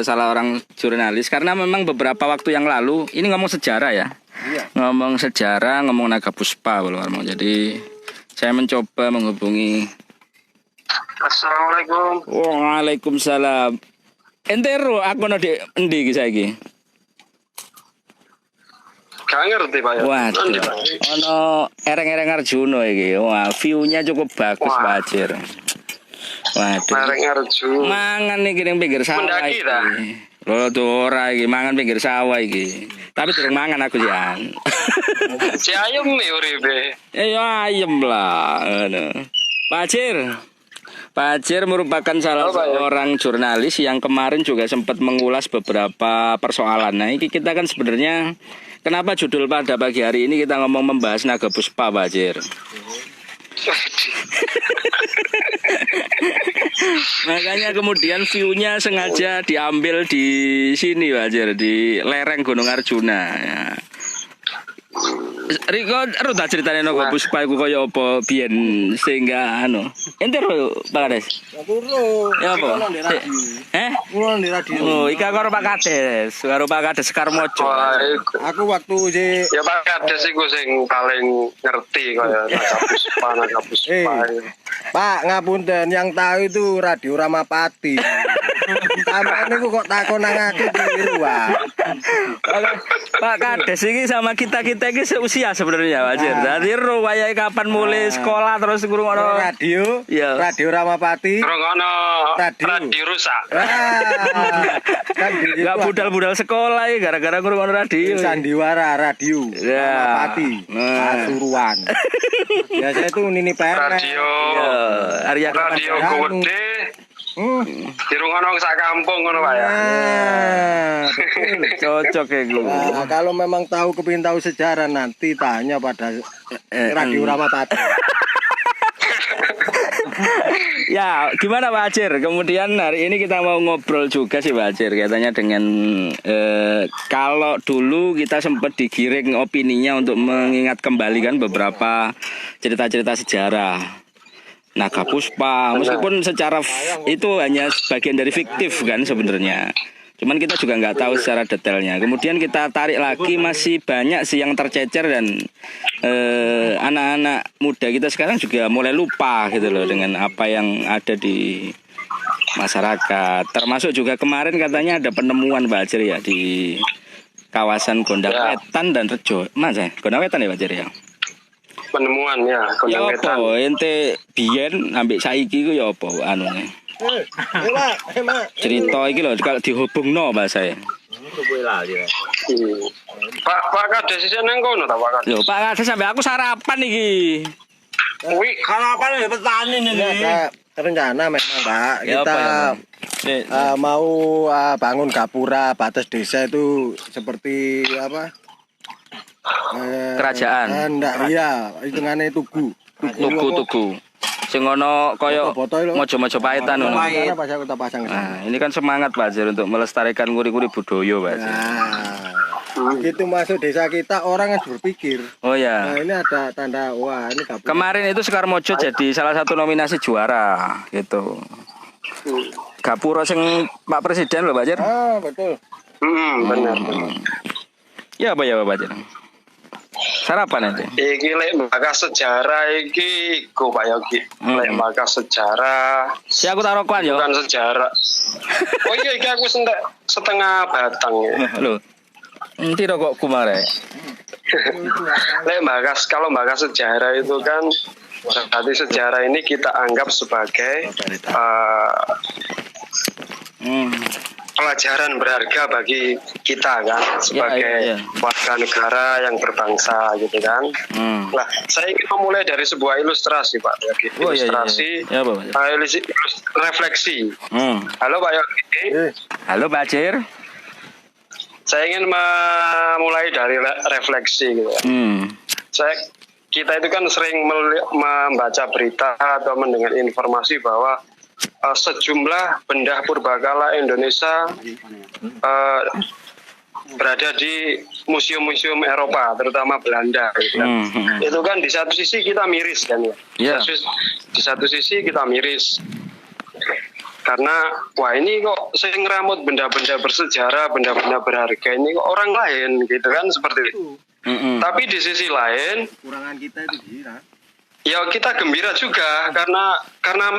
salah orang jurnalis karena memang beberapa waktu yang lalu ini ngomong sejarah ya. Iya. Ngomong sejarah, ngomong Naga Puspa kalau ngomong. Jadi saya mencoba menghubungi. Assalamualaikum. Waalaikumsalam. Entero aku no di endi iki saiki? Gak ngerti Pak ya. Waduh. Nanti, Pak. Ono ereng-ereng Arjuna iki. Wah, view-nya cukup bagus, Wah. Pak Ajir. Waduh. Merek Arju. Mangan iki ning pinggir sawah Mendaki iki. ta? Lho tuh ora iki mangan pinggir sawah iki. Tapi durung mangan aku Jan. Si ayam nih uripe. Ya ayem lah ngono. Pak Ajir. Pak Ajir merupakan salah seorang jurnalis yang kemarin juga sempat mengulas beberapa persoalan. Nah, ini kita kan sebenarnya kenapa judul pada pagi hari ini kita ngomong membahas Naga Puspa, Pak Ajir. Makanya kemudian view-nya sengaja diambil di sini, Pak Ajir, di lereng Gunung Arjuna. Ya. Riko ero tak critane Naga Puspa iku kaya apa biyen sehingga anu. Ente ro Pak Kades. Aku ro. Ya apa? Kulo di radio. Oh, iki karo Pak Kades, karo Pak Kades Karmojo. Wah, Aku waktu ya Pak Kades iku sing paling ngerti kaya Naga Puspa. Pak, ngapunten, yang tahu itu Radio Ramapati. Sampeyan niku kok takon nang aku keliru, Pak. Pak Kades ini sama kita-kita ini seusia sebenarnya, Pak Ajir. Jadi ro wayahe kapan mulai sekolah terus ngrungokno Radio, iya. Radio Ramapati. Ngrungokno Radio. radio rusak. Kan Gak budal-budal sekolah ya gara-gara ngrungokno radio. Sandiwara Radio Ya. Ramapati. Pasuruan. Biasanya itu Nini PNS. Radio. Arya Radio gede. Dirungokno sak kampung ngono Pak ya. cocok ya gue. Nah, kalau memang tahu kepingin tahu sejarah nanti tanya pada Radio Ramapati. Ya, gimana Pak Ajir? Kemudian hari ini kita mau ngobrol juga sih Pak Ajir, katanya dengan kalau dulu kita sempat digiring opininya untuk mengingat kembali kan beberapa cerita-cerita sejarah. Naga Puspa, meskipun secara itu hanya sebagian dari fiktif kan sebenarnya. Cuman kita juga nggak tahu secara detailnya. Kemudian kita tarik lagi masih banyak sih yang tercecer dan anak-anak muda kita sekarang juga mulai lupa gitu loh dengan apa yang ada di masyarakat. Termasuk juga kemarin katanya ada penemuan Pak Ajir ya di kawasan Gondangwetan dan Rejo. Mas ya, Gondangwetan ya Pak Ajir ya. Penemuan ya, Ya Gondangwetan. apa ente biyen ambek saiki ku ya apa anune. Cerita iki lho kalau dihubungno bahasa e. Pak Kades isih nang kono ta Pak Kades? Lho Pak Kades sampe aku sarapan iki. Kuwi Harapan ya petani ini. Rencana memang Pak, Ya, kita apa, mau bangun gapura batas desa itu seperti apa? Kerajaan. Enggak, iya, hitungannya tugu. Tugu. Sing ono kaya Foto-foto lho. mojo-mojo paetan ngono. Mana pas aku tak pasang ke sana. Nah, ini kan semangat Pak Ajir untuk melestarikan kuri-kuri budaya Pak Ajir. Nah, begitu masuk desa kita orang kan berpikir. Oh ya. Nah, ini ada tanda wah ini gapura. Kemarin itu Sekarmojo jadi salah satu nominasi juara gitu. Gapura sing Pak Presiden loh Pak Ajir. Ah, betul. benar. Ya apa ya Pak Ajir? Sarapan nanti. Iki lek bakas sejarah iki go Pak Yogi. Lek bakas sejarah Si aku taruh kuan yo. bukan sejarah. Oh iya iki aku setengah batang ya. Loh. Nanti rokok kumare. Lek kalau bakas sejarah itu kan berarti sejarah ini kita anggap sebagai pelajaran berharga bagi kita kan sebagai warga negara yang berbangsa gitu kan. Nah, saya ingin memulai dari sebuah ilustrasi Pak Yogi. Ilustrasi, refleksi. Halo Pak Yogi. Halo Pak Ajir. Saya ingin memulai dari refleksi gitu. Kita itu kan sering membaca berita atau mendengar informasi bahwa sejumlah benda purbakala Indonesia berada di museum-museum Eropa, terutama Belanda. Gitu kan. Itu kan di satu sisi kita miris kan ya. Di satu sisi kita miris. karena wah ini kok sing ngeramut benda-benda bersejarah, benda-benda berharga ini kok orang lain gitu kan, seperti itu. Tapi di sisi lain Kurangan kita itu gila. ya kita gembira juga karena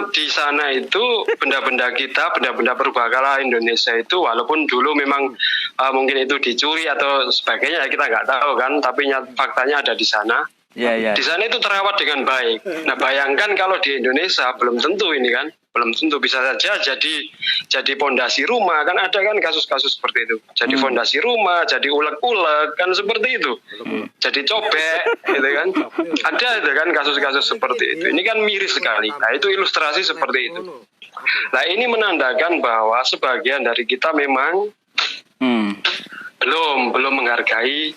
di sana itu benda-benda kita, benda-benda purbakala Indonesia itu walaupun dulu memang mungkin itu dicuri atau sebagainya ya kita nggak tahu kan, tapi faktanya ada di sana. Di sana itu terawat dengan baik. Nah bayangkan kalau di Indonesia belum tentu ini kan, belum tentu, bisa saja jadi pondasi rumah kan, ada kan kasus-kasus seperti itu. Jadi pondasi rumah, jadi ulek-ulek kan seperti itu. Jadi cobek gitu kan. Ada itu kan kasus-kasus seperti itu. Ini kan miris sekali. Nah itu ilustrasi seperti itu. Nah ini menandakan bahwa sebagian dari kita memang belum menghargai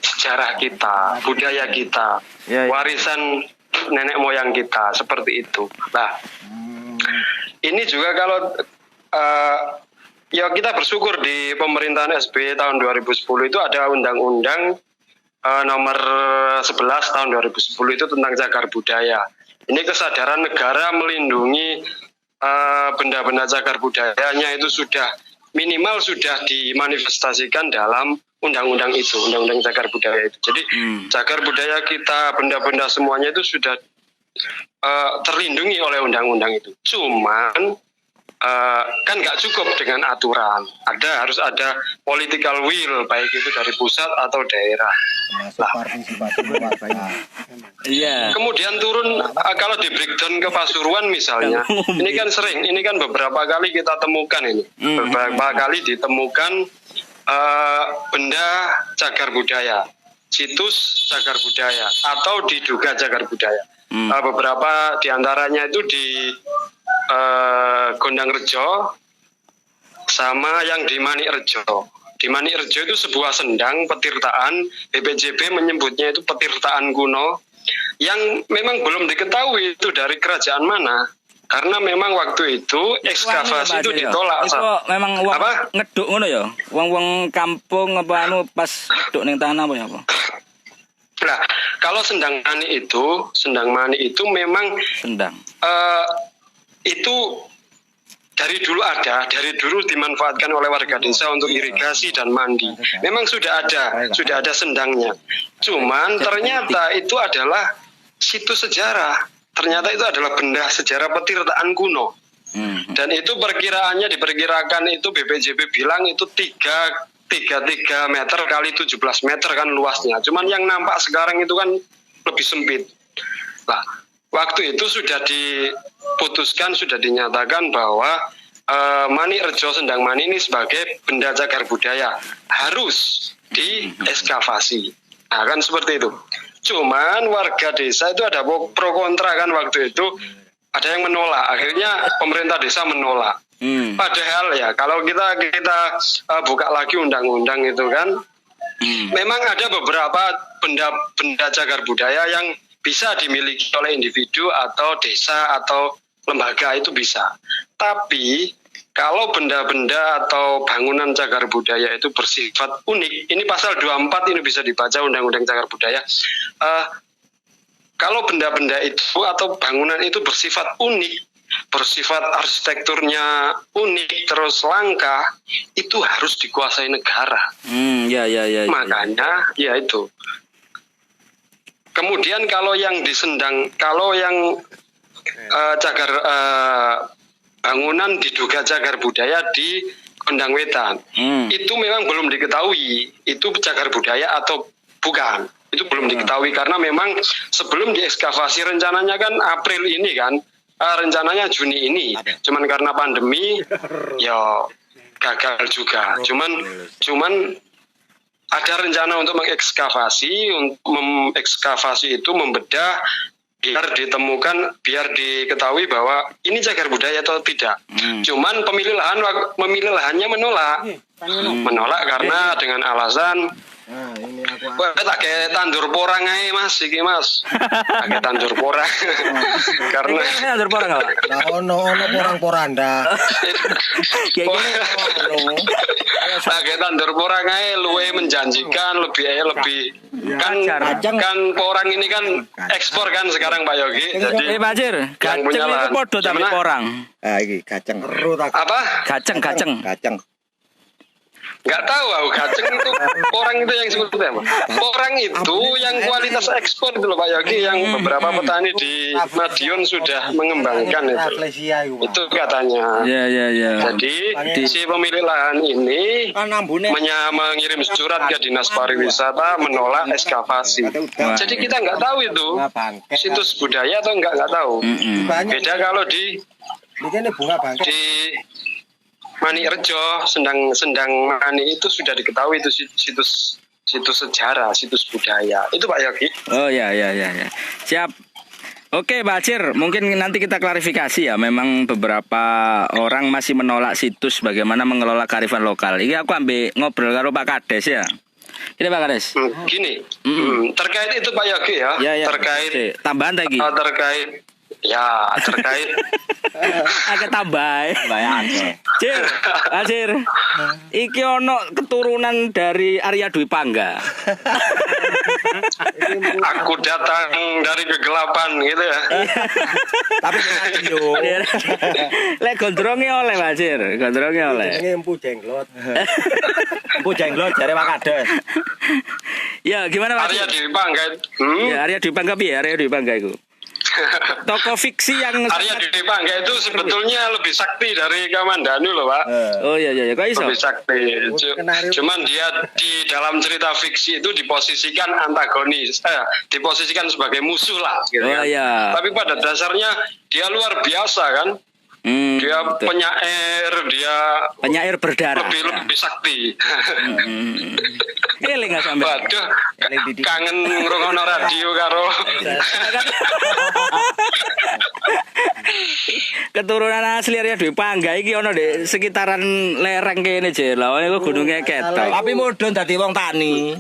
sejarah kita, budaya kita, warisan nenek moyang kita, seperti itu. Nah, ini juga kalau ya kita bersyukur di pemerintahan SBY tahun 2010 itu ada undang-undang nomor 11 tahun 2010 itu tentang cagar budaya. Ini kesadaran negara melindungi benda-benda cagar budayanya itu sudah minimal sudah dimanifestasikan dalam undang-undang itu, undang-undang cagar budaya itu. Jadi cagar budaya kita, benda-benda semuanya itu sudah terlindungi oleh undang-undang itu. Cuman kan nggak cukup dengan aturan. Harus ada political will, baik itu dari pusat atau daerah. Kemudian turun kalau di breakdown ke Pasuruan misalnya, ini kan sering, ini kan beberapa kali kita temukan ini, beberapa kali ditemukan benda cagar budaya, situs cagar budaya atau diduga cagar budaya. Beberapa diantaranya itu di Gondang Rejo sama yang di Manik Rejo. Di Manik Rejo itu sebuah sendang petirtaan, BPJB menyebutnya itu petirtaan kuno yang memang belum diketahui itu dari kerajaan mana. Karena memang waktu itu ekskavasi itu ditolak. Itu memang wong ngeduk ngono ya. Wong kampung apa anu pas ngeduk ning tanah apa ya apa? Nah, kalau sendang mani itu memang itu dari dulu dimanfaatkan oleh warga desa untuk irigasi dan mandi. Memang sudah ada sendangnya. Cuman ternyata itu adalah situs sejarah. Ternyata itu adalah benda sejarah petirtaan kuno. Dan itu diperkirakan itu BPJB bilang itu 33 meter kali 17 meter kan luasnya. Cuman yang nampak sekarang itu kan lebih sempit. Nah, waktu itu sudah diputuskan, sudah dinyatakan bahwa Manik Rejo Sendang Mani ini sebagai benda cagar budaya harus diekskavasi. Nah, kan seperti itu. Cuman warga desa itu ada pro kontra kan waktu itu, ada yang menolak. Akhirnya pemerintah desa menolak. Padahal ya kalau kita buka lagi undang-undang itu kan, memang ada beberapa benda cagar budaya yang bisa dimiliki oleh individu atau desa atau lembaga, itu bisa. Tapi kalau benda-benda atau bangunan cagar budaya itu bersifat unik, ini pasal 24 ini bisa dibaca undang-undang cagar budaya. Kalau benda-benda itu atau bangunan itu bersifat unik, bersifat arsitekturnya unik, terus langka, itu harus dikuasai negara. Makanya ya itu. Kemudian kalau yang cagar bangunan diduga cagar budaya di Gondang Wetan, itu memang belum diketahui itu cagar budaya atau bukan. Itu belum diketahui karena memang sebelum diekskavasi rencananya kan April ini kan, rencananya Juni ini. Cuman karena pandemi ya gagal juga. Cuman ada rencana untuk mengekskavasi itu membedah biar diketahui bahwa ini cagar budaya atau tidak. Cuman pemilik lahannya menolak karena dengan alasan Nah, ini aku Wah, tak kayak tandur porang aja mas, iki mas. Tak kayak tandur porang. Karena Ini ada porang enggak, Pak? nah ono porang-poranda. Kayak gini. tak kayak tandur porang aja, luwe menjanjikan, lebih kan Kacang. kan porang ini kan ekspor kan sekarang Pak Yogi. Jadi Pak Cir, yang kacang punya itu lahan. podo tapi Gimana? porang. Ah, iki kacang. Seru tak. apa? Kacang. Nggak tahu aku kacang itu porang itu yang sebutnya apa? Porang itu yang kualitas ekspor itu loh Pak Yogi, yang beberapa petani di Madiun sudah mengembangkan itu. Rafflesia itu. Pak. Itu katanya. Ya. Jadi si pemilik lahan ini Nambune. mengirim surat ke Dinas Pariwisata menolak ekskavasi. Jadi kita nggak tahu itu situs budaya atau nggak tahu. Banyak. Beda kalau di Ini bunga bangkai. Mani Rejo, Sendang Mani itu sudah diketahui itu situs sejarah, situs budaya. Itu Pak Yogi. Oh ya. Siap. Oke Pak Cir, mungkin nanti kita klarifikasi ya. Memang beberapa orang masih menolak situs bagaimana mengelola kearifan lokal. Ini aku ambil ngobrol karo Pak Kades ya. Ini Pak Kades. Gini, terkait itu Pak Yogi ya, Ya. terkait Tambahan lagi. terkait Agak tambah. Cir. Iki ono keturunan dari Arya Dwi Pangga. aku datang dari kegelapan gitu ya. Tapi yo. Lek gondronge oleh Pak Cir, gondronge oleh. Ini empu jenglot. Bu jenglot jare Pak Kades. Ya, gimana Pak Arya Cir? Dwi Pangga. Ya, Arya Dwi Pangga piye? Arya Dwi Pangga itu. Tokoh fiksi yang Arya Dwi Pangga itu sebetulnya lebih sakti dari Kamandanu loh Pak. Oh iya, kok iso? Lebih sakti. Cuman dia di dalam cerita fiksi itu diposisikan antagonis, diposisikan sebagai musuh lah. Gitu Oh kan. iya. Tapi pada dasarnya dia luar biasa kan. Dia betul. penyair berdarah. lebih sakti. Eling nggak sampai. Waduh, kangen ngrungokno radio karo. Keturunan asli Arya Dwi Pangga iki ono di sekitaran lereng kene je. Lah iku gununge ketok. Tapi mudhun dadi wong tani.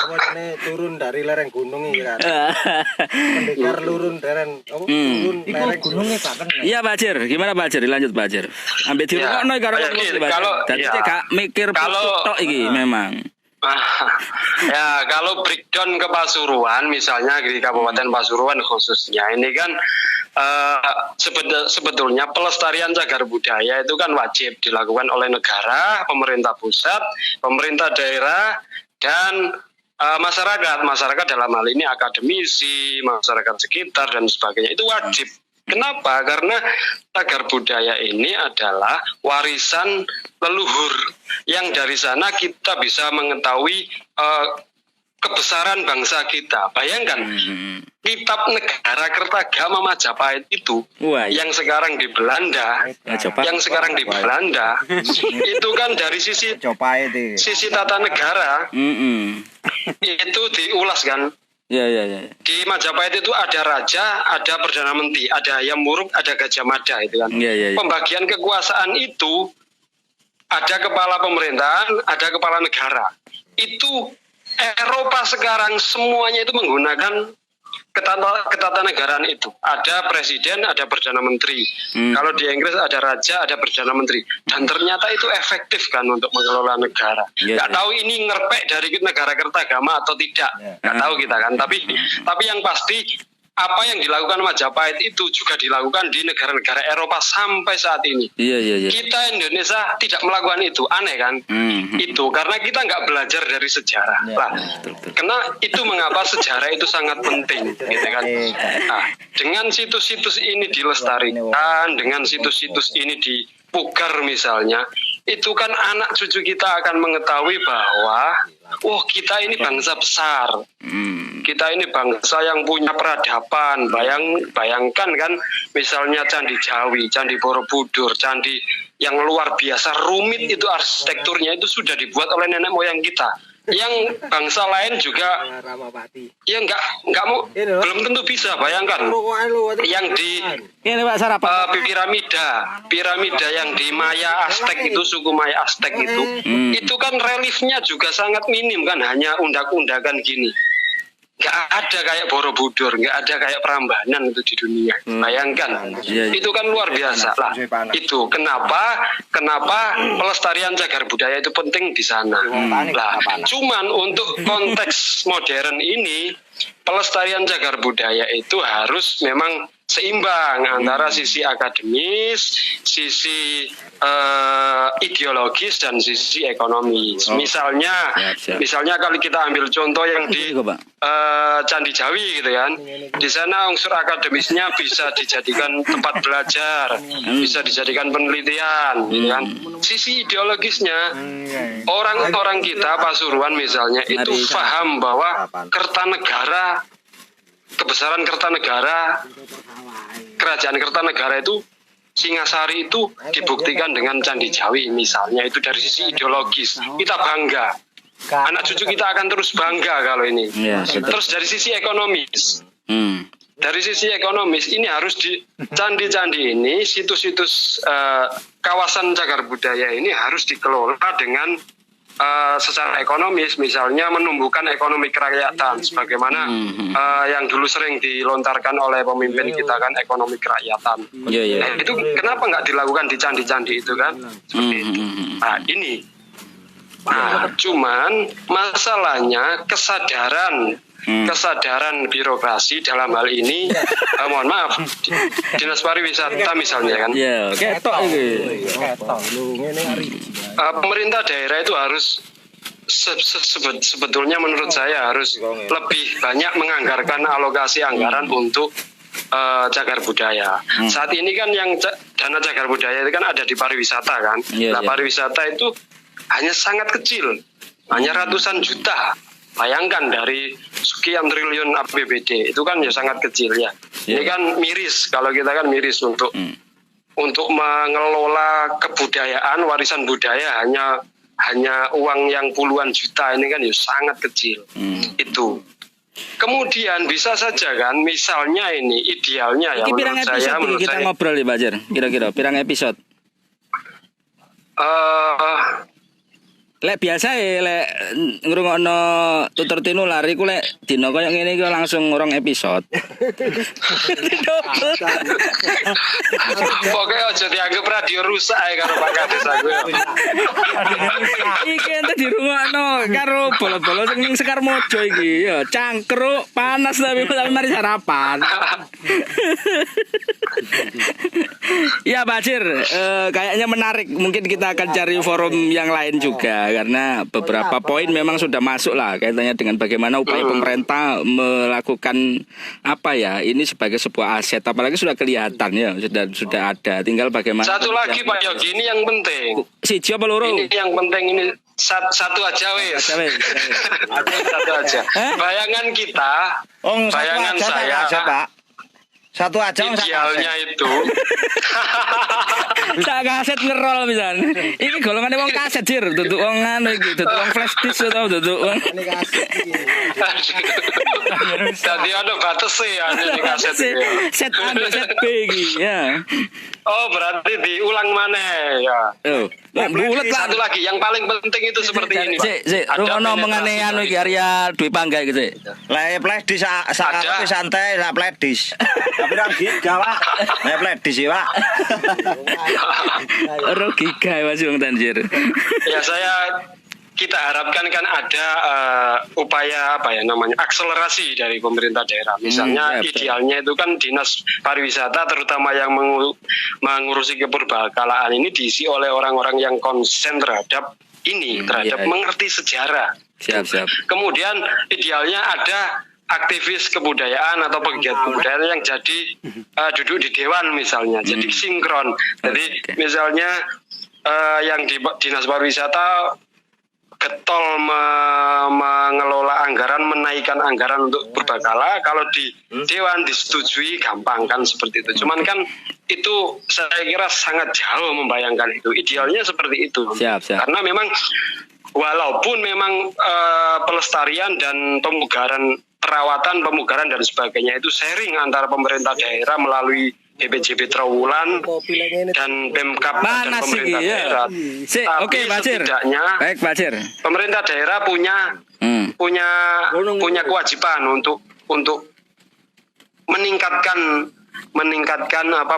Ini turun dari lereng gunung ini kan. Pendekar turun lereng gunungnya Pak kan. Iya Pak Cir, gimana Pak Cir? Lanjut Pak Cir. Ambil dirungokno karo kalau dadi cek gak mikir tok iki memang. Ya kalau breakdown ke Pasuruan misalnya di Kabupaten Pasuruan khususnya ini kan sebetulnya pelestarian cagar budaya itu kan wajib dilakukan oleh negara, pemerintah pusat, pemerintah daerah dan masyarakat dalam hal ini akademisi, masyarakat sekitar dan sebagainya itu wajib. Kenapa? Karena cagar budaya ini adalah warisan leluhur yang dari sana kita bisa mengetahui kebesaran bangsa kita. Bayangkan kitab negara Kertagama Majapahit itu yang sekarang di Belanda, itu kan dari sisi tata negara itu diulas kan. Ya. Di Majapahit itu ada raja, ada perdana menteri, ada Hayam Wuruk, ada Gajah Mada itu kan. Ya. Pembagian kekuasaan itu ada kepala pemerintahan, ada kepala negara. Itu Eropa sekarang semuanya itu menggunakan ketatanegaraan itu. Ada presiden, ada perdana menteri. Kalau di Inggris ada raja, ada perdana menteri. Dan ternyata itu efektif kan untuk mengelola negara. Nggak tahu ini ngerpek dari negara Kertagama atau tidak. Nggak tahu kita kan. Tapi yang pasti apa yang dilakukan Majapahit itu juga dilakukan di negara-negara Eropa sampai saat ini. Iya. Kita Indonesia tidak melakukan itu, aneh kan? Itu karena kita nggak belajar dari sejarah. Karena itu mengapa sejarah itu sangat penting, gitu kan? Nah, dengan situs-situs ini dilestarikan, dengan situs-situs ini dipugar misalnya, itu kan anak cucu kita akan mengetahui bahwa kita ini bangsa besar. Kita ini bangsa yang punya peradaban. Bayangkan kan misalnya Candi Jawi, Candi Borobudur, candi yang luar biasa rumit itu arsitekturnya itu sudah dibuat oleh nenek moyang kita. yang bangsa lain juga Ramapati. ya nggak mau, Ini loh. belum tentu bisa. Bayangkan yang di Ini Pak sarapan. piramida yang di Maya Aztec itu, suku Maya Aztec itu kan reliefnya juga sangat minim kan, hanya undak-undakan gini. Nggak ada kayak Borobudur, nggak ada kayak Prambanan itu di dunia. Bayangkan, Iya. itu kan luar biasa lah. Itu kenapa pelestarian cagar budaya itu penting di sana. Lah, cuman untuk konteks modern ini, pelestarian cagar budaya itu harus memang seimbang antara sisi akademis, sisi ideologis dan sisi ekonomis. Misalnya kalau kita ambil contoh yang di Candi Jawi gitu kan, di sana unsur akademisnya bisa dijadikan tempat belajar, bisa dijadikan penelitian, gitu kan. Sisi ideologisnya orang-orang kita Pasuruan misalnya itu paham bahwa Kertanegara, kebesaran Kertanegara, kerajaan Kertanegara itu, Singasari itu dibuktikan dengan Candi Jawi misalnya. Itu dari sisi ideologis kita bangga, anak cucu kita akan terus bangga kalau ini. Terus dari sisi ekonomis, dari sisi ekonomis ini harus di candi-candi ini, situs-situs kawasan cagar budaya ini harus dikelola dengan secara ekonomis, misalnya menumbuhkan ekonomi kerakyatan, sebagaimana yang dulu sering dilontarkan oleh pemimpin kita kan, ekonomi kerakyatan. Nah, itu kenapa nggak dilakukan di candi-candi itu kan? Seperti itu. Nah, ini. Nah, cuman masalahnya kesadaran birokrasi dalam hal ini, mohon maaf, Dinas Pariwisata misalnya kan. Pemerintah daerah itu harus sebetulnya menurut saya harus lebih banyak menganggarkan alokasi anggaran untuk cagar budaya. Saat ini kan yang dana cagar budaya itu kan ada di pariwisata kan. Nah, pariwisata itu hanya sangat kecil, hanya ratusan juta. Bayangkan dari sekian triliun APBD itu kan ya sangat kecil ya. Ini kan miris, kalau kita kan miris untuk mengelola kebudayaan, warisan budaya hanya uang yang puluhan juta, ini kan ya sangat kecil. Itu. Kemudian bisa saja kan, misalnya ini idealnya ya menurut saya. Kita ngobrol nih Pak Jer, kira-kira pirang episode? Lek biasa ya, lek ngrungokno tutur tinular iku lek dina koyo ngene iki langsung 2 episode. Pokoknya aja dianggap radio rusak ya karo Pak Kades aku. Iki ente dirungokno karo bolo-bolo sing ning Sekar Mojo iki ya, cangkruk panas tapi mari sarapan. Ya Pak Jir, kayaknya menarik. Mungkin kita akan cari forum yang lain juga, karena beberapa poin memang sudah masuk lah kaitannya dengan bagaimana upaya pemerintah melakukan apa ya, ini sebagai sebuah aset, apalagi sudah kelihatan ya, sudah ada, tinggal bagaimana. Satu lagi Pak Yogi, ini yang penting. Siji apa loro? Ini yang penting, ini satu aja wes. Satu aja. Bayangan kita, bayangan saya. Satu aja idealnya itu. Sak kaset ngerol misalnya. Iki golongane wong kaset Jir, duduk wong anu iki, duduk wong flash disk atau duduk wong. Ini kaset iki. Tadi ada batas ya ini kaset. Set A, set B iki ya. Oh, berarti diulang mana ya? Bulet Satu lagi yang paling penting itu seperti ini, Pak. Sik, rungono mengane anu iki Arya Dwi Pangga iki sik. Lah flash disk sak santai lah flash disk. Tapi ra giga, Pak. Lah flash disk ya, Pak. Giga Mas Wong Tanjir. Ya kita harapkan kan ada upaya apa ya namanya, akselerasi dari pemerintah daerah. Misalnya idealnya itu kan Dinas Pariwisata terutama yang mengurusi keperbakalaan ini diisi oleh orang-orang yang konsen terhadap ini, terhadap mengerti sejarah. Siap. Kemudian idealnya ada aktivis kebudayaan atau pegiat kebudayaan yang jadi duduk di dewan misalnya, jadi sinkron. Jadi misalnya yang di Dinas Pariwisata getol mengelola anggaran, menaikkan anggaran untuk berbakala, kalau di dewan disetujui gampang kan seperti itu. Cuman kan itu saya kira sangat jauh membayangkan itu. Idealnya seperti itu. Siap. Karena memang walaupun memang pelestarian dan perawatan pemugaran dan sebagainya itu sharing antara pemerintah daerah melalui BPJB Trowulan dan Pemkab dan Panas pemerintah iki, ya. daerah. Oke, Pak Cir. Setidaknya Baik, Pak Cir. pemerintah daerah punya kewajiban untuk meningkatkan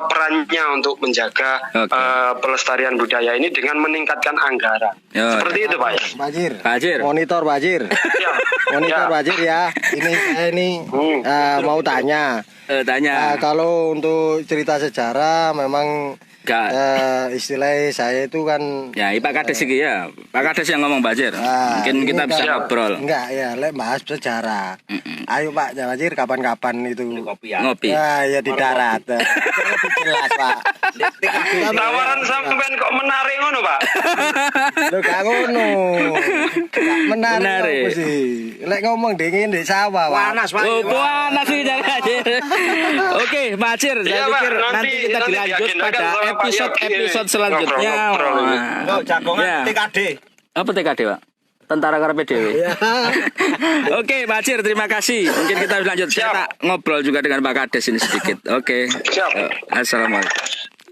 perannya untuk menjaga pelestarian budaya ini dengan meningkatkan anggaran. Seperti itu, Pak. Pak Cir. Monitor Pak Jir. Ya. Monitor Ya. Pak Jir ya. Ini saya ini mau tanya. Tanya. Kalau untuk cerita sejarah memang Enggak. istilahnya saya itu kan Ya, Pak Kades iki ya. Pak Kades yang ngomong Pak Cir. Mungkin ini kita bisa kan- ngobrol. Enggak ya, lek bahas sejarah. Ayo Pak Jawajir kapan-kapan itu. Ngopi. Ya di darat. Itu lebih jelas Pak. Tawaran sampean kok menarik ngono, Pak? Lho gak ngono. Gak menarik Menarik. apa sih? Lek ngomong dingin di sawah, Pak. Panas, Pak. Oh, panas sih Pak Cir. Oke, Pak Cir, saya Iya, Pak. pikir nanti Nanti kita dilanjut diagendakan pada sama Pak episode Yogi. selanjutnya. Ngobrol ini. Enggak jagongan Ya. TKD. Apa TKD, Pak? Tentara Karpe Dewi. Ya. Oke, Pak Cir, terima kasih. Mungkin kita lanjut. Saya Siap. tak ngobrol juga dengan Pak Kades ini sedikit. Oke. Siap. Assalamualaikum.